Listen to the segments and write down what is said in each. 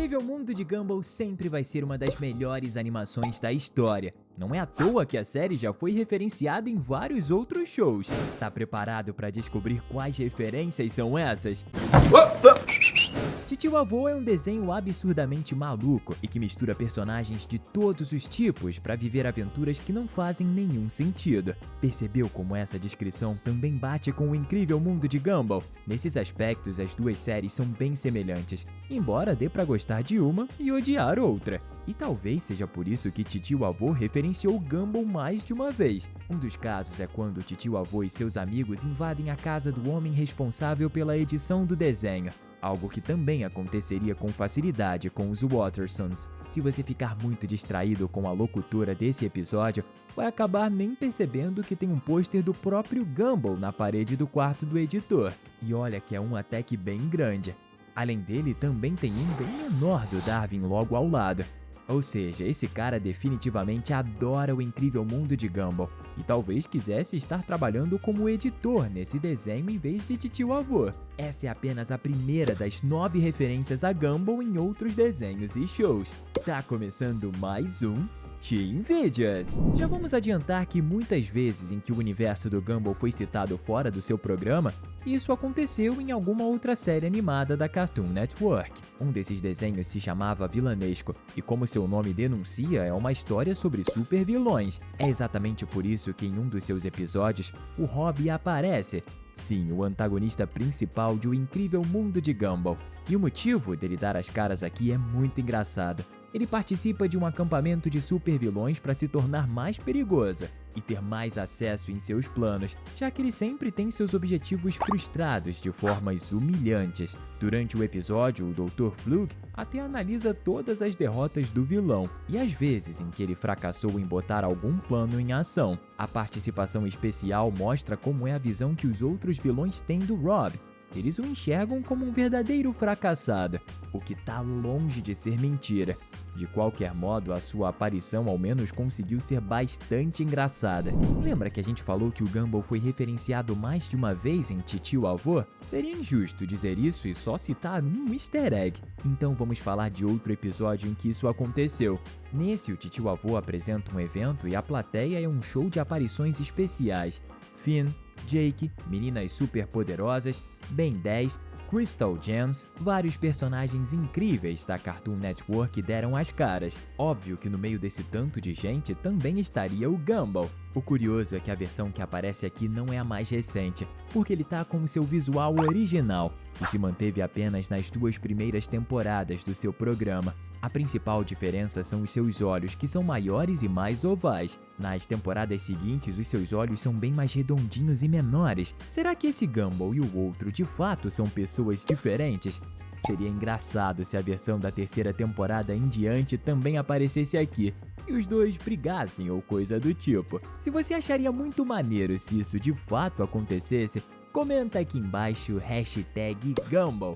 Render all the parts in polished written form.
Incrível Mundo de Gumball sempre vai ser uma das melhores animações da história. Não é à toa que a série já foi referenciada em vários outros shows. Tá preparado para descobrir quais referências são essas? Titio Avô é um desenho absurdamente maluco e que mistura personagens de todos os tipos para viver aventuras que não fazem nenhum sentido. Percebeu como essa descrição também bate com o Incrível Mundo de Gumball? Nesses aspectos, as duas séries são bem semelhantes, embora dê para gostar de uma e odiar outra. E talvez seja por isso que Titio Avô referenciou Gumball mais de uma vez. Um dos casos é quando Titio Avô e seus amigos invadem a casa do homem responsável pela edição do desenho. Algo que também aconteceria com facilidade com os Wattersons. Se você ficar muito distraído com a locutora desse episódio, vai acabar nem percebendo que tem um pôster do próprio Gumball na parede do quarto do editor. E olha que é um até que bem grande. Além dele, também tem um bem menor do Darwin logo ao lado. Ou seja, esse cara definitivamente adora o Incrível Mundo de Gumball e talvez quisesse estar trabalhando como editor nesse desenho em vez de Titio Avô. Essa é apenas a primeira das 9 referências a Gumball em outros desenhos e shows. Tá começando mais um Team Videos. Já vamos adiantar que muitas vezes em que o universo do Gumball foi citado fora do seu programa, isso aconteceu em alguma outra série animada da Cartoon Network. Um desses desenhos se chamava Vilanesco, e como seu nome denuncia, é uma história sobre super vilões. É exatamente por isso que em um dos seus episódios, o Rob aparece. Sim, o antagonista principal de O Incrível Mundo de Gumball. E o motivo dele dar as caras aqui é muito engraçado. Ele participa de um acampamento de supervilões para se tornar mais perigoso e ter mais acesso em seus planos, já que ele sempre tem seus objetivos frustrados de formas humilhantes. Durante o episódio, o Dr. Flug até analisa todas as derrotas do vilão e as vezes em que ele fracassou em botar algum plano em ação. A participação especial mostra como é a visão que os outros vilões têm do Rob. Eles o enxergam como um verdadeiro fracassado, o que tá longe de ser mentira. De qualquer modo, a sua aparição ao menos conseguiu ser bastante engraçada. Lembra que a gente falou que o Gumball foi referenciado mais de uma vez em Titio Avô? Seria injusto dizer isso e só citar um easter egg. Então vamos falar de outro episódio em que isso aconteceu. Nesse, o Titio Avô apresenta um evento e a plateia é um show de aparições especiais. Finn, Jake, meninas superpoderosas, Ben 10, Crystal Gems, vários personagens incríveis da Cartoon Network deram as caras. Óbvio que no meio desse tanto de gente também estaria o Gumball. O curioso é que a versão que aparece aqui não é a mais recente, porque ele tá com seu visual original, que se manteve apenas nas 2 primeiras temporadas do seu programa. A principal diferença são os seus olhos, que são maiores e mais ovais. Nas temporadas seguintes, os seus olhos são bem mais redondinhos e menores. Será que esse Gumball e o outro de fato são pessoas diferentes? Seria engraçado se a versão da 3ª temporada em diante também aparecesse aqui e os dois brigassem ou coisa do tipo. Se você acharia muito maneiro se isso de fato acontecesse, comenta aqui embaixo #Gumball.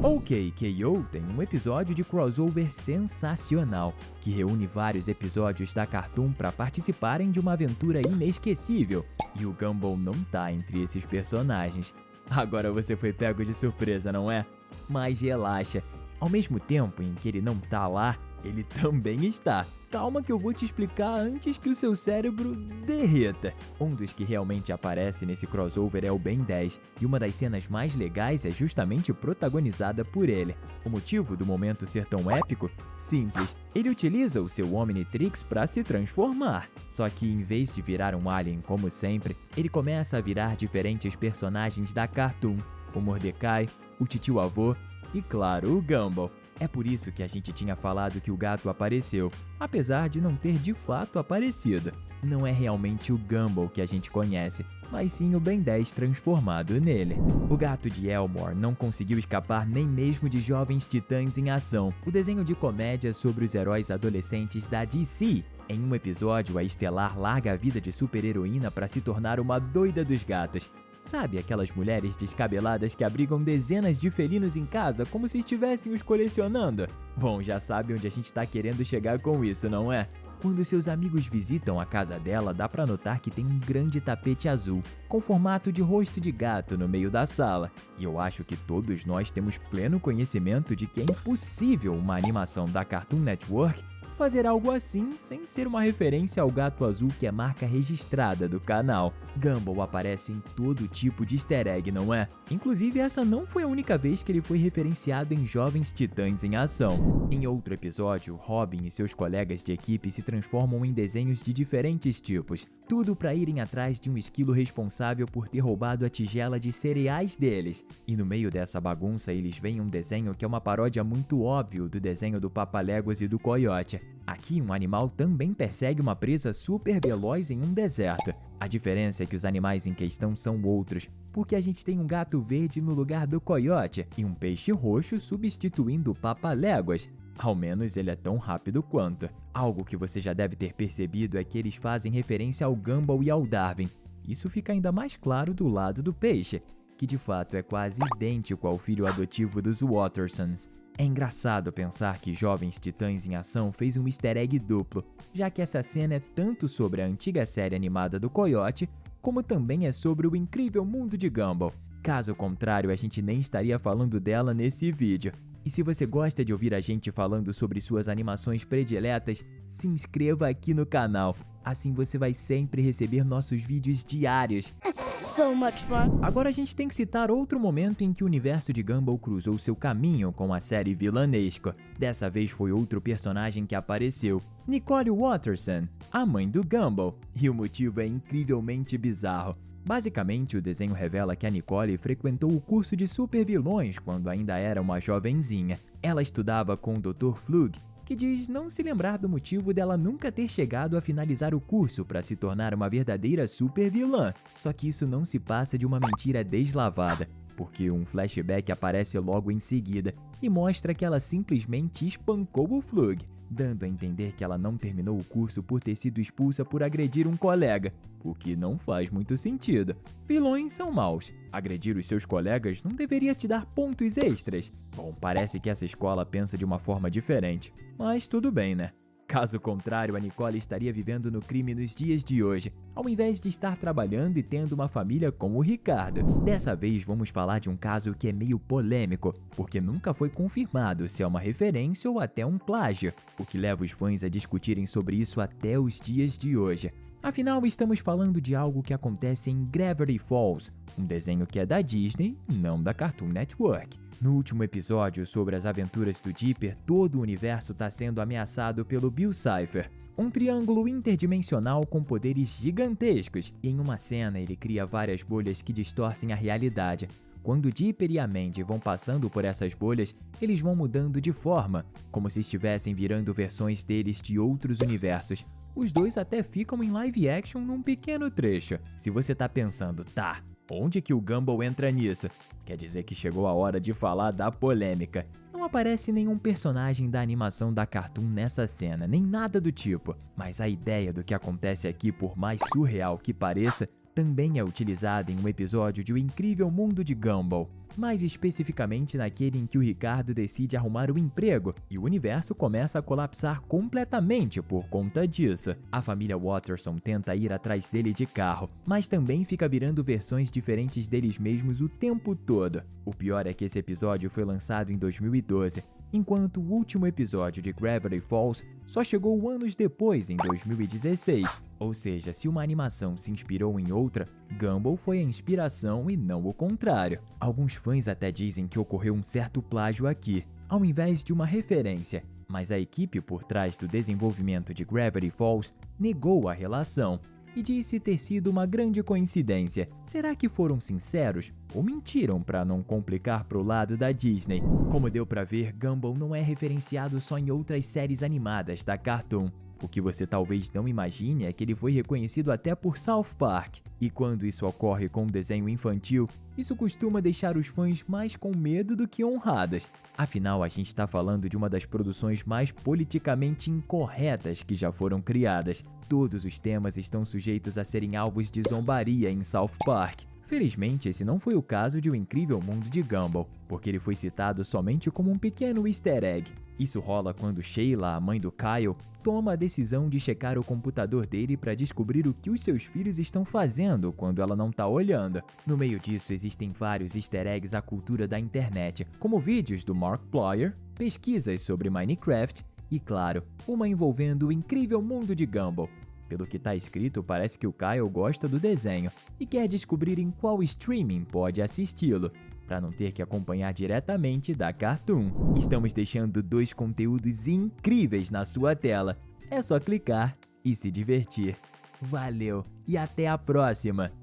OKKO tem um episódio de crossover sensacional, que reúne vários episódios da Cartoon para participarem de uma aventura inesquecível, e o Gumball não tá entre esses personagens. Agora você foi pego de surpresa, não é? Mas relaxa, ao mesmo tempo em que ele não tá lá, ele também está. Calma que eu vou te explicar antes que o seu cérebro derreta. Um dos que realmente aparece nesse crossover é o Ben 10, e uma das cenas mais legais é justamente protagonizada por ele. O motivo do momento ser tão épico? Simples, ele utiliza o seu Omnitrix para se transformar. Só que em vez de virar um alien como sempre, ele começa a virar diferentes personagens da Cartoon, o Mordecai, o Titio Avô e claro, o Gumball. É por isso que a gente tinha falado que o gato apareceu, apesar de não ter de fato aparecido. Não é realmente o Gumball que a gente conhece, mas sim o Ben 10 transformado nele. O gato de Elmore não conseguiu escapar nem mesmo de Jovens Titãs em Ação, o desenho de comédia sobre os heróis adolescentes da DC. Em um episódio, a Estelar larga a vida de super-heroína para se tornar uma doida dos gatos. Sabe aquelas mulheres descabeladas que abrigam dezenas de felinos em casa como se estivessem os colecionando? Bom, já sabe onde a gente tá querendo chegar com isso, não é? Quando seus amigos visitam a casa dela, dá pra notar que tem um grande tapete azul, com formato de rosto de gato no meio da sala. E eu acho que todos nós temos pleno conhecimento de que é impossível uma animação da Cartoon Network fazer algo assim sem ser uma referência ao gato azul que é marca registrada do canal. Gumball aparece em todo tipo de easter egg, não é? Inclusive, essa não foi a única vez que ele foi referenciado em Jovens Titãs em Ação. Em outro episódio, Robin e seus colegas de equipe se transformam em desenhos de diferentes tipos, tudo para irem atrás de um esquilo responsável por ter roubado a tigela de cereais deles. E no meio dessa bagunça, eles veem um desenho que é uma paródia muito óbvio do desenho do Papaléguas e do Coiote. Aqui, um animal também persegue uma presa super veloz em um deserto. A diferença é que os animais em questão são outros, porque a gente tem um gato verde no lugar do coiote e um peixe roxo substituindo o Papaléguas. Ao menos ele é tão rápido quanto. Algo que você já deve ter percebido é que eles fazem referência ao Gumball e ao Darwin. Isso fica ainda mais claro do lado do peixe, que de fato é quase idêntico ao filho adotivo dos Wattersons. É engraçado pensar que Jovens Titãs em Ação fez um easter egg duplo, já que essa cena é tanto sobre a antiga série animada do Coiote, como também é sobre o incrível mundo de Gumball. Caso contrário, a gente nem estaria falando dela nesse vídeo. E se você gosta de ouvir a gente falando sobre suas animações prediletas, se inscreva aqui no canal. Assim você vai sempre receber nossos vídeos diários. It's so much fun. Agora a gente tem que citar outro momento em que o universo de Gumball cruzou seu caminho com a série Villanesco. Dessa vez foi outro personagem que apareceu, Nicole Watterson, a mãe do Gumball. E o motivo é incrivelmente bizarro. Basicamente, o desenho revela que a Nicole frequentou o curso de supervilões quando ainda era uma jovenzinha. Ela estudava com o Dr. Flug, que diz não se lembrar do motivo dela nunca ter chegado a finalizar o curso para se tornar uma verdadeira supervilã. Só que isso não se passa de uma mentira deslavada, porque um flashback aparece logo em seguida e mostra que ela simplesmente espancou o Flug, dando a entender que ela não terminou o curso por ter sido expulsa por agredir um colega, o que não faz muito sentido. Vilões são maus. Agredir os seus colegas não deveria te dar pontos extras. Bom, parece que essa escola pensa de uma forma diferente, mas tudo bem, né? Caso contrário, a Nicole estaria vivendo no crime nos dias de hoje, ao invés de estar trabalhando e tendo uma família como o Ricardo. Dessa vez vamos falar de um caso que é meio polêmico, porque nunca foi confirmado se é uma referência ou até um plágio, o que leva os fãs a discutirem sobre isso até os dias de hoje. Afinal, estamos falando de algo que acontece em Gravity Falls, um desenho que é da Disney, não da Cartoon Network. No último episódio sobre as aventuras do Dipper, todo o universo está sendo ameaçado pelo Bill Cipher, um triângulo interdimensional com poderes gigantescos, e em uma cena ele cria várias bolhas que distorcem a realidade. Quando Dipper e a Mandy vão passando por essas bolhas, eles vão mudando de forma, como se estivessem virando versões deles de outros universos. Os dois até ficam em live action num pequeno trecho. Se você tá pensando, tá, onde que o Gumball entra nisso? Quer dizer que chegou a hora de falar da polêmica. Não aparece nenhum personagem da animação da Cartoon nessa cena, nem nada do tipo. Mas a ideia do que acontece aqui, por mais surreal que pareça, também é utilizada em um episódio de O Incrível Mundo de Gumball. Mais especificamente naquele em que o Ricardo decide arrumar um emprego e o universo começa a colapsar completamente por conta disso. A família Watterson tenta ir atrás dele de carro, mas também fica virando versões diferentes deles mesmos o tempo todo. O pior é que esse episódio foi lançado em 2012, enquanto o último episódio de Gravity Falls só chegou anos depois, em 2016. Ou seja, se uma animação se inspirou em outra, Gumball foi a inspiração e não o contrário. Alguns fãs até dizem que ocorreu um certo plágio aqui, ao invés de uma referência, mas a equipe por trás do desenvolvimento de Gravity Falls negou a relação e disse ter sido uma grande coincidência. Será que foram sinceros ou mentiram para não complicar pro lado da Disney? Como deu para ver, Gumball não é referenciado só em outras séries animadas da Cartoon. O que você talvez não imagine é que ele foi reconhecido até por South Park. E quando isso ocorre com um desenho infantil, isso costuma deixar os fãs mais com medo do que honrados. Afinal, a gente está falando de uma das produções mais politicamente incorretas que já foram criadas. Todos os temas estão sujeitos a serem alvos de zombaria em South Park. Felizmente, esse não foi o caso de O Incrível Mundo de Gumball, porque ele foi citado somente como um pequeno easter egg. Isso rola quando Sheila, a mãe do Kyle, toma a decisão de checar o computador dele para descobrir o que os seus filhos estão fazendo quando ela não está olhando. No meio disso, existem vários easter eggs à cultura da internet, como vídeos do Markiplier, pesquisas sobre Minecraft e, claro, uma envolvendo O Incrível Mundo de Gumball. Pelo que está escrito, parece que o Kyle gosta do desenho e quer descobrir em qual streaming pode assisti-lo, para não ter que acompanhar diretamente da Cartoon. Estamos deixando 2 conteúdos incríveis na sua tela. É só clicar e se divertir. Valeu e até a próxima!